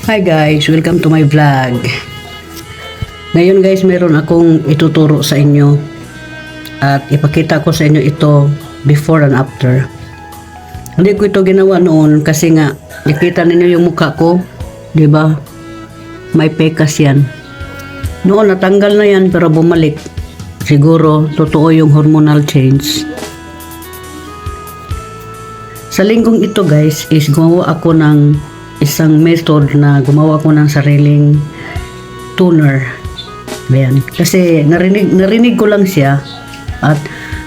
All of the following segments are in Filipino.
Hi guys, welcome to my vlog. Ngayon guys, meron akong ituturo sa inyo at ipakita ko sa inyo ito before and after. Hindi ko ito ginawa noon kasi nga nakita ninyo yung mukha ko, 'di ba? May pekas 'yan. Noon natanggal na 'yan pero bumalik. Siguro totoo yung hormonal change. Sa linggong ito guys is gumawa ako ng isang method na gumawa ko ng sariling toner. Ayan. Kasi narinig ko lang siya at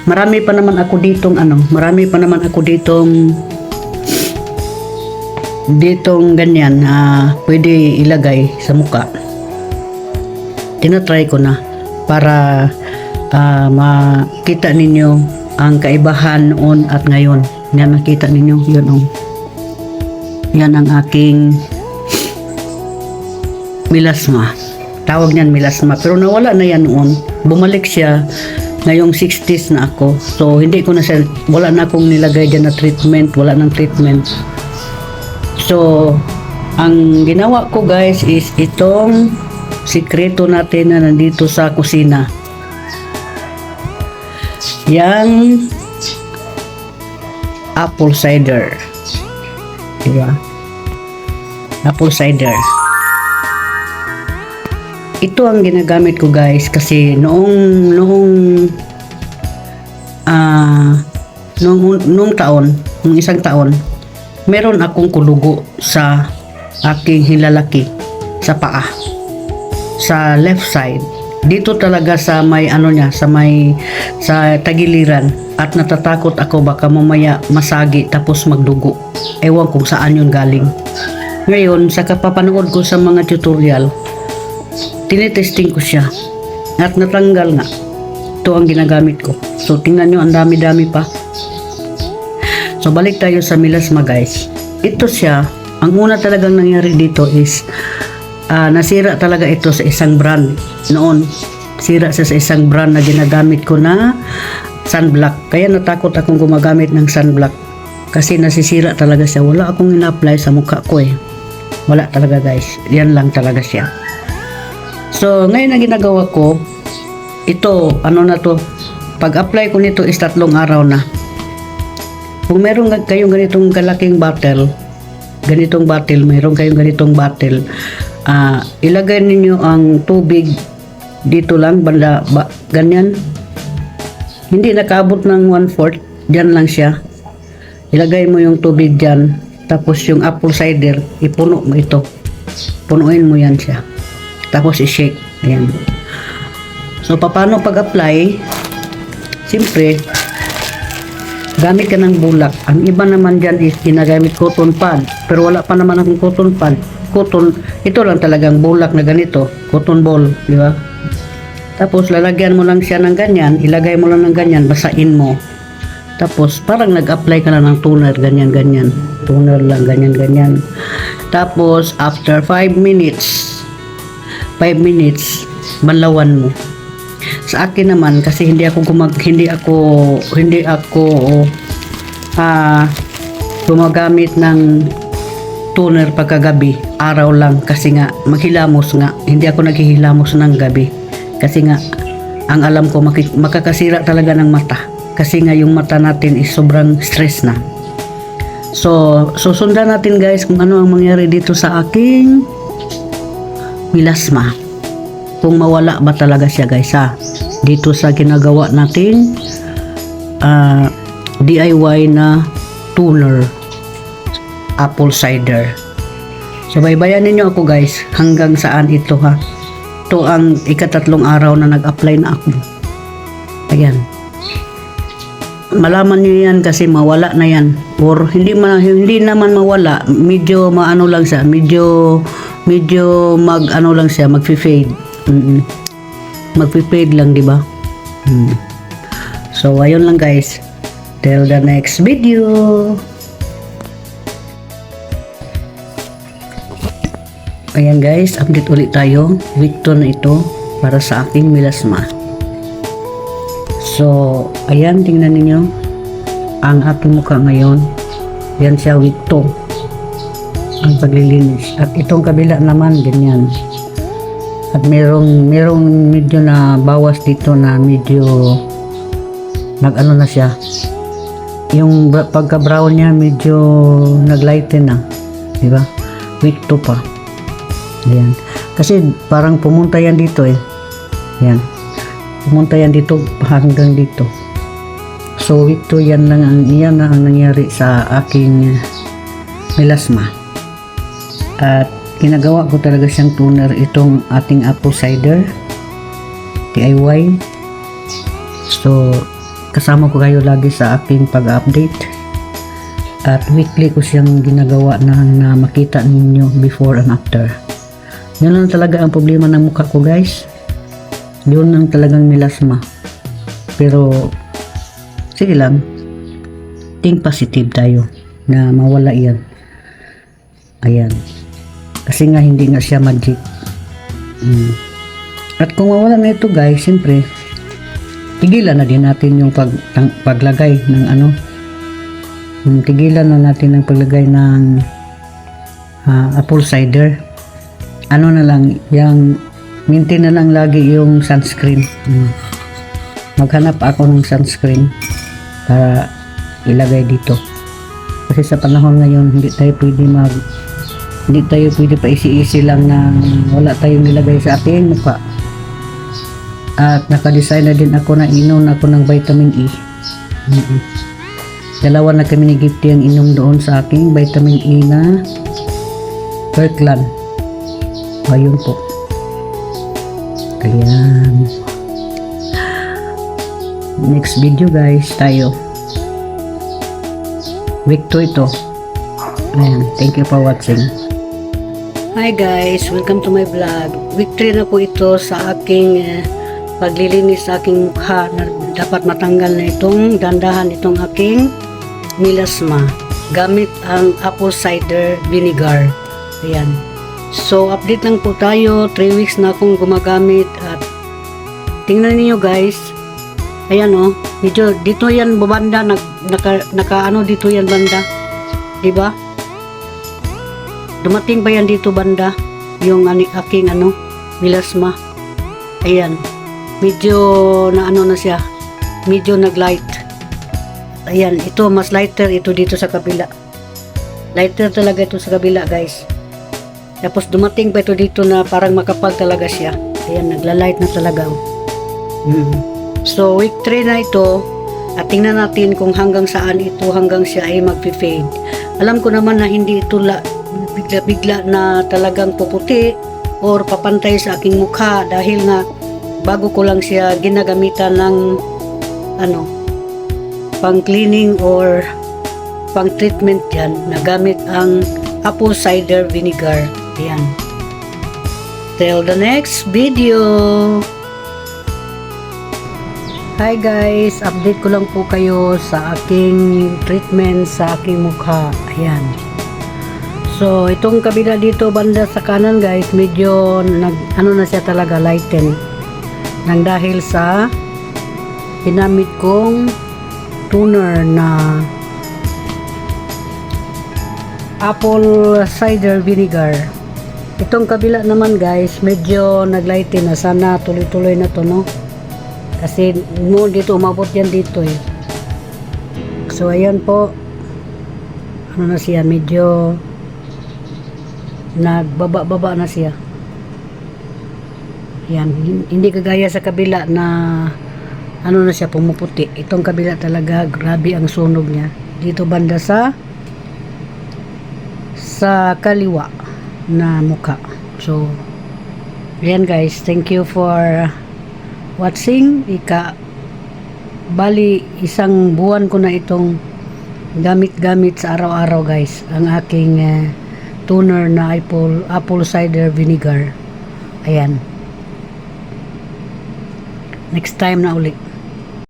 marami pa naman ako ditong ganyan na pwede ilagay sa mukha. Tinatry ko na para makita ninyo ang kaibahan noon at ngayon. Yan, nakita ninyo yun oh. Yan ang aking melasma. Tawag niyan melasma. Pero nawala na yan noon. Bumalik siya ngayong 60s na ako. So, hindi ko na siya, wala na akong nilagay dyan na treatment. Wala nang treatment. So, ang ginawa ko guys is itong sikreto natin na nandito sa kusina. Yang apple cider. Diba? Apple cider. Ito ang ginagamit ko guys kasi noong isang taon, meron akong kulugo sa aking hilalaki sa paa. Sa left side. Dito talaga sa may sa tagiliran at natatakot ako baka mamaya masagi tapos magdugo. Ewan kung saan yun galing. Ngayon, sa kapapanood ko sa mga tutorial, tinetesting ko siya at natanggal nga. Ito ang ginagamit ko. So, tingnan nyo, ang dami-dami pa. So, balik tayo sa melasma guys. Ito siya, ang una talagang nangyari dito is nasira talaga ito sa isang brand noon. Sira siya sa isang brand na ginagamit ko na sunblock. Kaya natakot akong gumagamit ng sunblock kasi nasisira talaga siya. Wala akong ina-apply sa mukha ko eh. Wala talaga guys. Yan lang talaga siya. So ngayon na ginagawa ko, ito pag-apply ko nito is 3 araw na. Kung meron kayong ganitong kalaking bottle, mayroon kayong ganitong bottle, ilagay ninyo ang tubig dito lang banda ganyan, hindi nakaabot ng 1/4, dyan lang siya. Ilagay mo yung tubig dyan, tapos yung apple cider ipuno mo ito, punuin mo yan siya, tapos i-shake. Ayan. So paano pag-apply? Siyempre gamit ka ng bulak. Ang iba naman dyan is ginagamit cotton pad, pero wala pa naman akong cotton pad. Ito lang talagang bulak na ganito, cotton ball, di ba? Tapos lalagyan mo lang siya ng ganyan, ilagay mo lang ng ganyan, basain mo. Tapos parang nag-apply ka lang ng toner, ganyan. Toner lang, ganyan. Tapos after 5 minutes, banlawan mo. Sa akin naman kasi hindi ako gumagamit ng toner pagkagabi, araw lang kasi nga maghilamos nga. Hindi ako naghihilamos ng gabi kasi nga ang alam ko makakasira talaga ng mata kasi nga yung mata natin is sobrang stress na. So sundan natin guys kung ano ang mangyari dito sa aking melasma, kung mawala ba talaga siya guys dito sa ginagawa natin DIY na toner apple cider. So baybayan ninyo ako guys hanggang saan ito ito ang ika-3 araw na nag-apply na ako. Ayan, malaman niyo yan kasi mawala na yan, or hindi naman mawala, medyo maano lang siya, medyo mag-fade. Mag-fade lang, di ba? So ayun lang guys, till the next video. Ayan guys, update ulit tayo. Victor na ito para sa aking melasma. So, ayan, tingnan ninyo ang aking mukha ngayon. Yan siya, Victor. ang paglilinis. At itong kabila naman ganyan. At merong medyo na bawas dito na medyo nag-ano na siya. Yung pagka-brown niya medyo nag-lighten na. Diba? Week 2 pa. Ayan. Kasi parang pumunta yan dito eh. Ayan. Pumunta yan dito hanggang dito. So week 2 yan lang yan na ang nangyari sa aking melasma. At ginagawa ko talaga siyang toner itong ating apple cider DIY. So kasama ko kayo lagi sa aking pag-update. At weekly ko siyang ginagawa na makita ninyo before and after. Yun lang talaga ang problema ng mukha ko guys. Yun lang talagang melasma. Pero sige lang, think positive tayo na mawala yan. Ayan. Kasi nga hindi nga siya magic. At kung mawala na ito guys, siyempre tigilan na din natin yung paglagay ng ano. Tigilan na natin ang paglagay ng apple cider. Ano na lang, yung maintain na lang lagi yung sunscreen. Maghanap ako ng sunscreen para ilagay dito. Kasi sa panahon ngayon hindi tayo pwede pa isi-isi lang na wala tayong nilagay sa ating mukha. At naka-design na din ako na inom ako ng vitamin E. Dalawa na kami ni Gifty ang inom doon sa aking vitamin E na Kirkland. Ayun po. Ayan. Next video guys tayo. Week 2 ito. Ayan. Thank you for watching. Hi guys, welcome to my vlog. Week 3 na po ito sa aking paglilinis sa aking mukha na dapat matanggal na itong dandahan itong aking melasma gamit ang apple cider vinegar. Ayan. So update lang po tayo. 3 weeks na akong gumagamit at tingnan niyo guys. Ayan oh, medyo dito yan banda naka ano dito yan banda. 'Di ba? Dumating ba yan dito banda yung aking melasma. Ayan. Medyo na ano na siya. Medyo nag-light. Ayan, ito mas lighter ito dito sa kabila. Lighter talaga ito sa kabila, guys. Tapos dumating pa ito dito na parang makapal talaga siya. Ayan, nagla-light na talaga. So, week 3 na ito. At tingnan natin kung hanggang saan ito, hanggang siya ay mag-fade. Alam ko naman na hindi ito bigla-bigla na talagang puputi or papantay sa aking mukha dahil nga bago ko lang siya ginagamitan ng pang cleaning or pang treatment yan na gamit ang apple cider vinegar. Ayan. Till the next video. Hi guys, update ko lang po kayo sa aking treatment sa aking mukha. Ayan. So, itong kabila dito banda sa kanan guys, medyo na siya talaga lighten. Nang dahil sa ginamit kong toner na apple cider vinegar. Itong kabila naman guys, medyo naglighten na. Sana tuloy-tuloy na to, no? Kasi dito umabot yan dito eh. So, ayan po. Ano na siya, medyo nagbaba-baba na siya. Yan, hindi kagaya sa kabila na na siya pumuputi. Itong kabila talaga grabe ang sunog niya. Dito banda sa kaliwa na mukha. So, ayan guys, thank you for watching. Bali, isang buwan ko na itong gamit-gamit sa araw-araw guys. Ang aking toner na apple cider vinegar. Ayan. Next time na ulit.